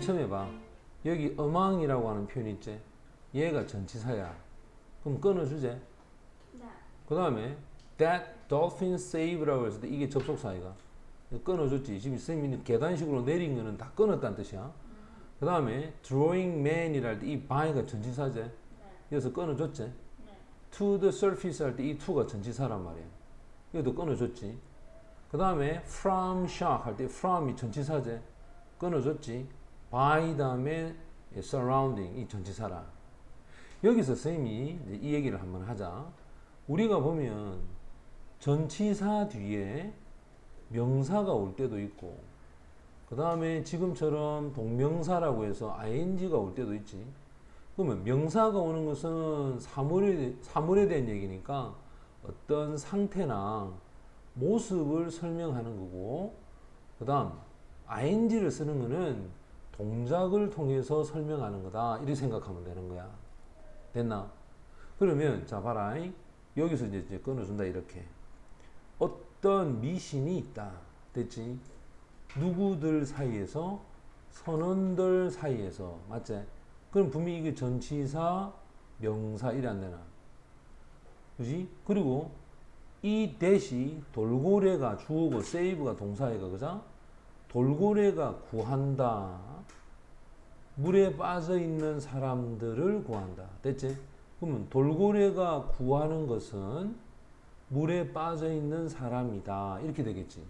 처음 해봐. 여기 among이라고 하는 표현 있지? 얘가 전치사야. 그럼 끊어주제. 네. 그 다음에 that dolphin save라고 했을 때 이게 접속사이가 끊어줬지. 지금 선생님이 계단식으로 내린 거는 다 끊었다는 뜻이야. 그 다음에 drawing man이라 할 때 이 by가 전치사제. 네. 여기서 끊어줬지. 네. to the surface 할 때 이 to가 전치사란 말이야. 이것도 끊어줬지. 그 다음에 from shock 할 때 from이 전치사제. 끊어줬지. by 다음에 surrounding 이 전치사라. 여기서 선생님이 이제 이 얘기를 한번 하자. 우리가 보면 전치사 뒤에 명사가 올 때도 있고 그 다음에 지금처럼 동명사라고 해서 ing가 올 때도 있지. 그러면 명사가 오는 것은 사물에 대한 얘기니까 어떤 상태나 모습을 설명하는 거고 그 다음 ing를 쓰는 거는 동작을 통해서 설명하는 거다 이렇게 생각하면 되는 거야. 됐나? 그러면 자 봐라. 여기서 이제 끊어준다 이렇게. 어떤 미신이 있다. 됐지? 누구들 사이에서 선원들 사이에서 맞지? 그럼 분명히 이게 전치사 명사 이래 안 되나? 그지? 그리고 이 대시 돌고래가 주어고 세이브가 동사이가 그죠? 돌고래가 구한다. 물에 빠져 있는 사람들을 구한다. 됐지? 그러면 돌고래가 구하는 것은 물에 빠져 있는 사람이다. 이렇게 되겠지.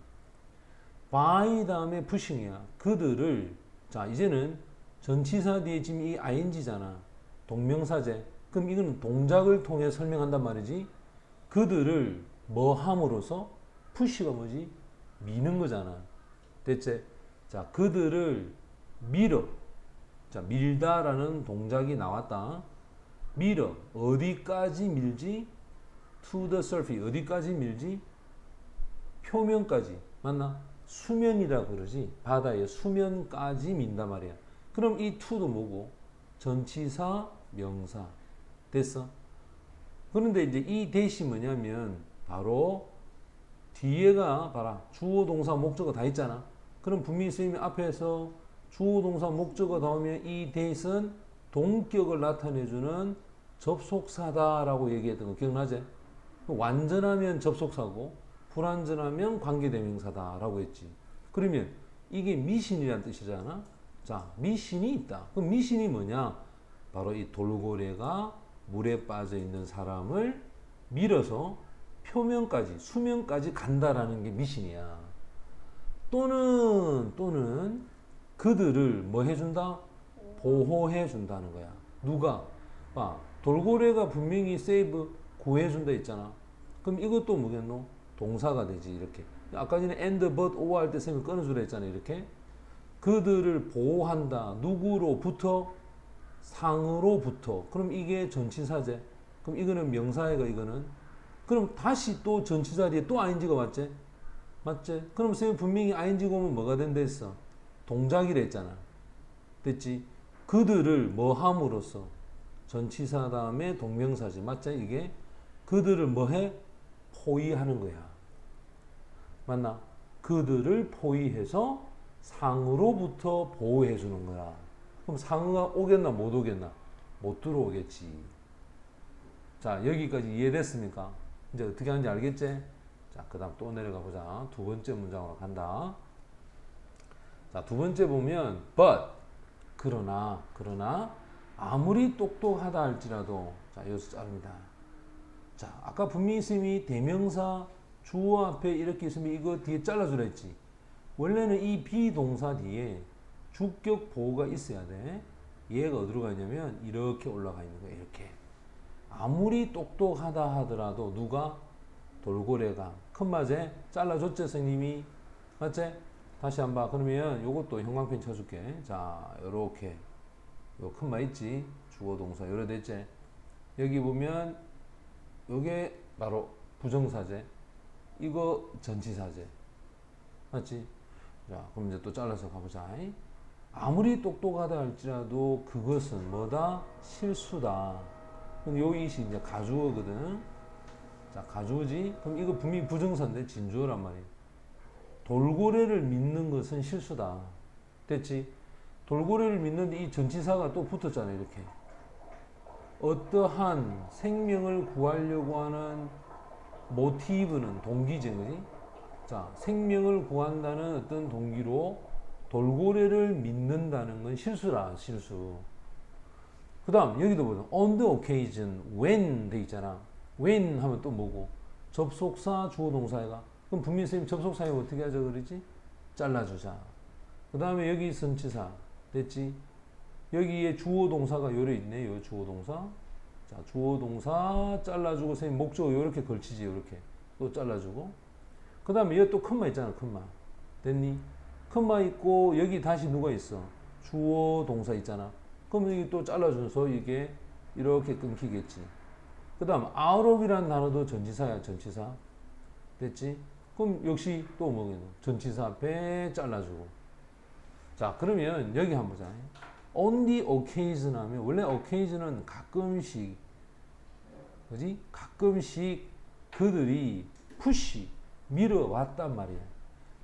by 다음에 pushing이야. 그들을 자 이제는 전치사 뒤에 지금 이 ing잖아. 동명사제. 그럼 이거는 동작을 통해 설명한단 말이지. 그들을 뭐 함으로써 push가 뭐지? 미는 거잖아. 됐지? 자 그들을 밀어. 자 밀다라는 동작이 나왔다. 밀어. 어디까지 밀지? to the surface. 어디까지 밀지? 표면까지. 맞나? 수면이라 그러지. 바다의 수면까지 민단 말이야. 그럼 이 to도 뭐고? 전치사, 명사. 됐어? 그런데 이제 이 대시 뭐냐면 바로 뒤에가 봐라. 주어, 동사, 목적어 다 있잖아. 그럼 분명히 선생님이 앞에서 주어, 동사, 목적어 나오면 이 대시는 동격을 나타내주는 접속사다라고 얘기했던 거 기억나지? 완전하면 접속사고 불완전하면 관계대명사다라고 했지. 그러면 이게 미신이란 뜻이잖아. 자, 미신이 있다. 그럼 미신이 뭐냐? 바로 이 돌고래가 물에 빠져 있는 사람을 밀어서 표면까지, 수면까지 간다라는 게 미신이야. 또는 그들을 뭐 해준다? 보호해 준다는 거야. 누가? 봐, 돌고래가 분명히 세이브 구해준다 했잖아. 그럼 이것도 뭐겠노? 동사가 되지 이렇게. 아까 전에 and, but, or 할 때 생각 끊어주라 했잖아 이렇게. 그들을 보호한다. 누구로부터? 상으로부터. 그럼 이게 전치사제. 그럼 이거는 명사예가 이거는. 그럼 다시 또 전치사 뒤에 또 ing가 맞지? 맞지? 그럼 선생님 분명히 ing가 오면 뭐가 된다 했어? 동작이라 했잖아. 됐지? 그들을 뭐 함으로써? 전치사 다음에 동명사지. 맞지? 이게 그들을 뭐해? 포위하는 거야. 맞나? 그들을 포위해서 상으로부터 보호해 주는 거야. 그럼 상어가 오겠나 못 오겠나? 못 들어오겠지. 자 여기까지 이해됐습니까? 이제 어떻게 하는지 알겠지? 자 그 다음 또 내려가 보자. 두 번째 문장으로 간다. 자 두 번째 보면 but 그러나 아무리 똑똑하다 할지라도 자 여기서 자릅니다. 자 아까 분명히 쌤이 대명사 주어 앞에 이렇게 있으면 이거 뒤에 잘라주라 했지. 원래는 이 비동사 뒤에 주격 보호가 있어야 돼. 얘가 어디로 가냐면 이렇게 올라가 있는 거야. 이렇게. 아무리 똑똑하다 하더라도 누가? 돌고래가. 큰 맞에 잘라줬지 선생님이? 맞지? 다시 한번 그러면 요것도 형광펜 쳐줄게. 자 요렇게 요 큰 말 있지? 주어 동사 요래 됐지? 여기 보면 요게 바로 부정사제. 이거 전치사제. 맞지? 자 그럼 이제 또 잘라서 가보자. 아무리 똑똑하다 할지라도 그것은 뭐다? 실수다. 그럼 요 이시 이제 가주어거든. 자, 가주어지? 그럼 이거 분명히 부정사인데 진주어란 말이야. 돌고래를 믿는 것은 실수다. 됐지? 돌고래를 믿는데 이 전치사가 또 붙었잖아요. 이렇게 어떠한 생명을 구하려고 하는 모티브는 동기지, 그지? 자, 생명을 구한다는 어떤 동기로 돌고래를 믿는다는 건 실수라, 실수. 그 다음, 여기도 보자. On the occasion, when 돼 있잖아. when 하면 또 뭐고? 접속사, 주어, 동사가. 그럼 분명히 선생님 접속사에 어떻게 하자 그러지? 잘라주자. 그 다음에 여기 선치사. 됐지? 여기에 주어, 동사가 요래 있네. 요 주어, 동사. 자, 주어, 동사 잘라주고, 선생님 목적어 요렇게 걸치지, 요렇게. 또 잘라주고. 그 다음에 여기 또 컴마 있잖아, 컴마. 됐니? 컴마 있고, 여기 다시 누가 있어? 주어, 동사 있잖아. 그럼 여기 또 잘라줘서 이게 이렇게 끊기겠지. 그 다음, out of이라는 단어도 전치사야, 전치사. 됐지? 그럼 역시 또 뭐겠노? 전치사 앞에 잘라주고. 자, 그러면 여기 한번 보자. On the occasion 하면, 원래 occasion은 가끔씩, 그지? 가끔씩 그들이 푸시, 밀어왔단 말이야.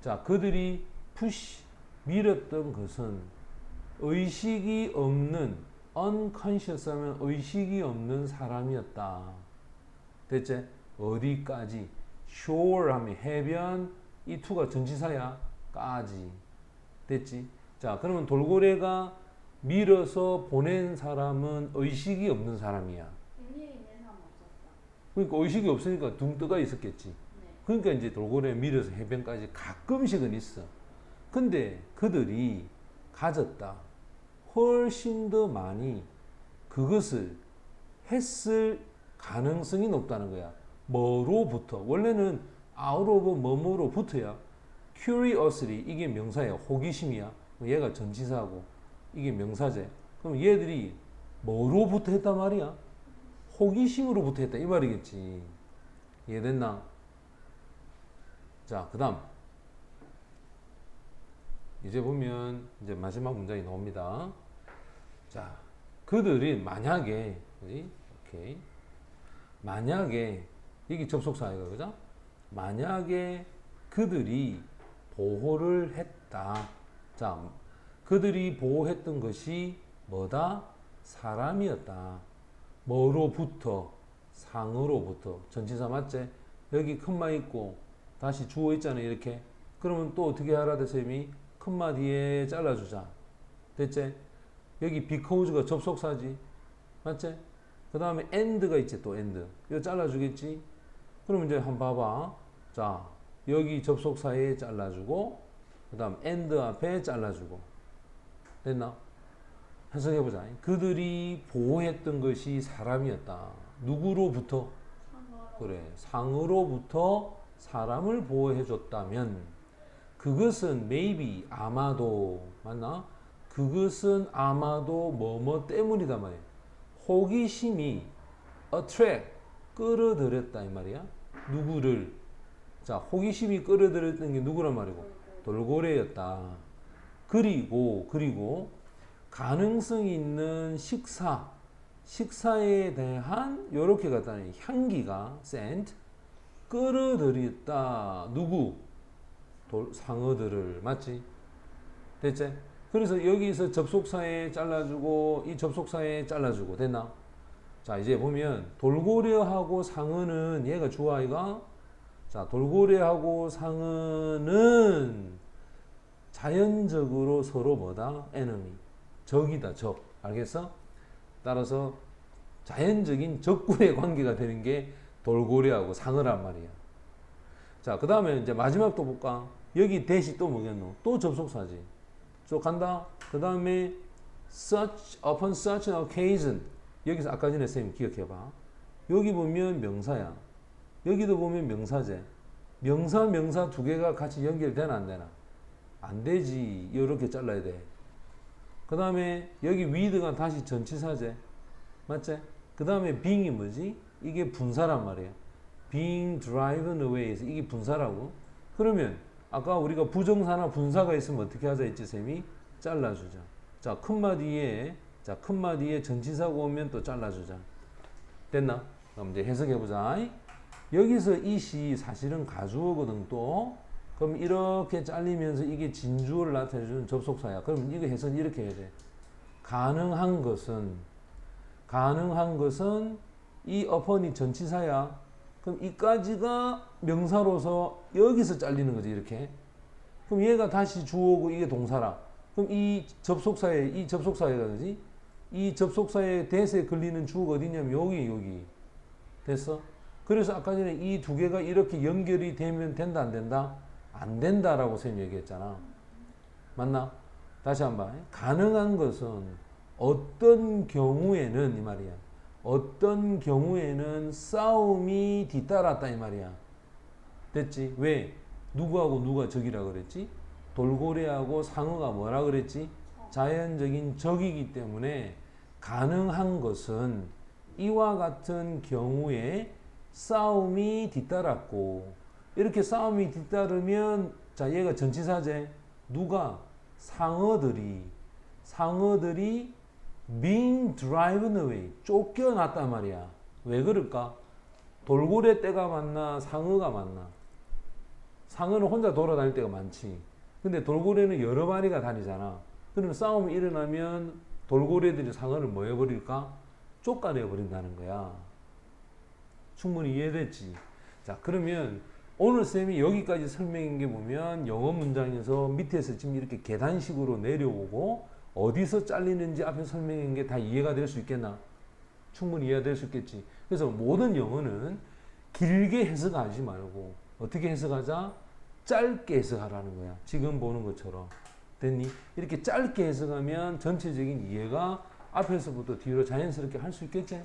자, 그들이 푸시, 밀었던 것은 의식이 없는, unconscious 하면 의식이 없는 사람이었다. 됐지? 어디까지? shore 하면 해변, 이 투가 전치사야. 까지. 됐지? 자, 그러면 돌고래가 밀어서 보낸 사람은 의식이 없는 사람이야. 의미에 있는 사람 없었어. 그러니까 의식이 없으니까 둥 떠가 있었겠지. 네. 그러니까 이제 돌고래 밀어서 해변까지 가끔씩은 있어. 근데 그들이 가졌다. 훨씬 더 많이 그것을 했을 가능성이 높다는 거야. 뭐로부터? 원래는 out of 뭐뭐로부터야. curiously 이게 명사야. 호기심이야. 얘가 전치사고 이게 명사제. 그럼 얘들이 뭐로부터 했단 말이야? 호기심으로부터 했다 이 말이겠지. 이해됐나? 자, 그 다음 이제 보면 이제 마지막 문장이 나옵니다. 자, 그들이 만약에, 그지? 오케이. 만약에 이게 접속사이가, 그죠? 만약에 그들이 보호를 했다. 자, 그들이 보호했던 것이 뭐다? 사람이었다. 뭐로부터? 상으로부터. 전치사 맞지? 여기 컴마 있고 다시 주어 있잖아요. 이렇게. 그러면 또 어떻게 하라 대 쌤이? 컴마 뒤에 잘라주자. 됐지? 여기 because가 접속사지. 맞지? 그 다음에 and가 있지, 또 and. 이거 잘라주겠지? 그럼 이제 한번 봐봐. 자, 여기 접속사에 잘라주고, 그 다음 and 앞에 잘라주고. 됐나? 해석해보자. 그들이 보호했던 것이 사람이었다. 누구로부터? 상어로. 그래. 상으로부터 사람을 보호해줬다면, 그것은 maybe, 아마도, 맞나? 그것은 아마도 뭐뭐 때문이다 말이야. 호기심이 attract, 끌어들였다 이 말이야. 누구를? 자, 호기심이 끌어들였던 게 누구란 말이고? 돌고래였다. 그리고 가능성이 있는 식사에 대한 요렇게 갖다는 향기가 scent 끌어들였다. 누구? 상어들을. 맞지? 됐지? 그래서 여기서 접속사에 잘라주고 이 접속사에 잘라주고. 됐나? 자, 이제 보면 돌고래하고 상어는 얘가 주어 아이가? 자, 돌고래하고 상어는 자연적으로 서로 뭐다? enemy. 적이다, 적. 알겠어? 따라서 자연적인 적군의 관계가 되는 게 돌고래하고 상어란 말이야. 자, 그 다음에 이제 마지막 또 볼까? 여기 대시 또 뭐겠노? 또 접속사지. 쭉 간다. 그 다음에 upon such an occasion. 여기서 아까 전에 선생님 기억해봐. 여기 보면 명사야. 여기도 보면 명사제. 명사 두 개가 같이 연결되나 안 되나? 안 되지. 이렇게 잘라야 돼. 그 다음에 여기 with가 다시 전치사제. 맞지? 그 다음에 being이 뭐지? 이게 분사란 말이야. being driven away에서 이게 분사라고. 그러면 아까 우리가 부정사나 분사가 있으면 어떻게 하자 했지 쌤이? 잘라주자. 자, 컴마 뒤에 전치사가 오면 또 잘라주자. 됐나? 그럼 이제 해석해보자. 여기서 이시 사실은 가주어거든 또. 그럼 이렇게 잘리면서 이게 진주를 나타내주는 접속사야. 그럼 이거 해석은 이렇게 해야 돼. 가능한 것은 이 upon이 전치사야. 그럼 이까지가 명사로서 여기서 잘리는 거지, 이렇게. 그럼 얘가 다시 주어고 이게 동사라. 그럼 이 접속사에 그지? 이 접속사의 대세에 걸리는 주어가 어디냐면 여기. 됐어? 그래서 아까 전에 이 두 개가 이렇게 연결이 되면 된다, 안 된다? 안 된다라고 선생님 얘기했잖아. 맞나? 다시 한번. 가능한 것은 어떤 경우에는 이 말이야. 어떤 경우에는 싸움이 뒤따랐다 이 말이야. 됐지? 왜? 누구하고 누가 적이라 그랬지? 돌고래하고 상어가 뭐라 그랬지? 자연적인 적이기 때문에 가능한 것은 이와 같은 경우에 싸움이 뒤따랐고, 이렇게 싸움이 뒤따르면 자 얘가 전치사제. 누가? 상어들이 being driven away, 쫓겨났단 말이야. 왜 그럴까? 돌고래 떼가 많나 상어가 많나? 상어는 혼자 돌아다닐 때가 많지. 근데 돌고래는 여러 마리가 다니잖아. 그러면 싸움이 일어나면 돌고래들이 상어를 뭐 해버릴까? 쫓아내 버린다는 거야. 충분히 이해됐지? 자, 그러면 오늘 쌤이 여기까지 설명한 게 보면 영어 문장에서 밑에서 지금 이렇게 계단식으로 내려오고 어디서 잘리는지 앞에 설명한 게 다 이해가 될 수 있겠나? 충분히 이해가 될 수 있겠지. 그래서 모든 영어는 길게 해석하지 말고 어떻게 해석하자? 짧게 해석하라는 거야. 지금 보는 것처럼. 됐니? 이렇게 짧게 해석하면 전체적인 이해가 앞에서부터 뒤로 자연스럽게 할 수 있겠지?